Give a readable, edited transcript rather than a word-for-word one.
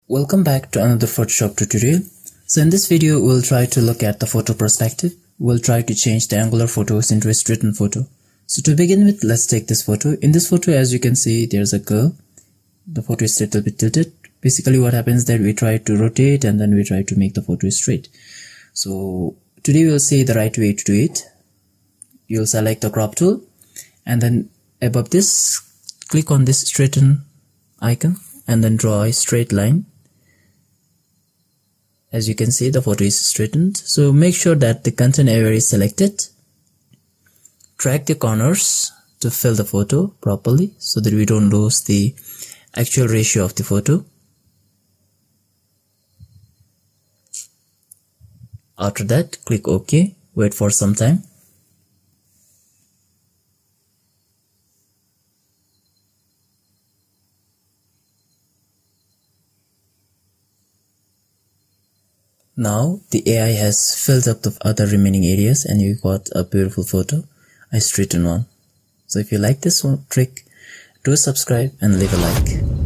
Welcome back to another Photoshop tutorial. So in this video, we'll try to look at the photo perspective. We'll try to change the angular photos into a straightened photo. So to begin with, let's take this photo. In this photo, as you can see, there's a girl. The photo is a little bit tilted. Basically what happens is that we try to rotate and then we try to make the photo straight. So today we'll see the right way to do it. You'll select the crop tool and then above this, click on this straighten icon and then draw a straight line. As you can see, the photo is straightened. So make sure that the content area is selected. Drag the corners to fill the photo properly so that we don't lose the actual ratio of the photo. After that, click OK. Wait for some time. Now the AI has filled up the other remaining areas and you got a beautiful photo, a straightened one. So if you like this trick, do subscribe and leave a like.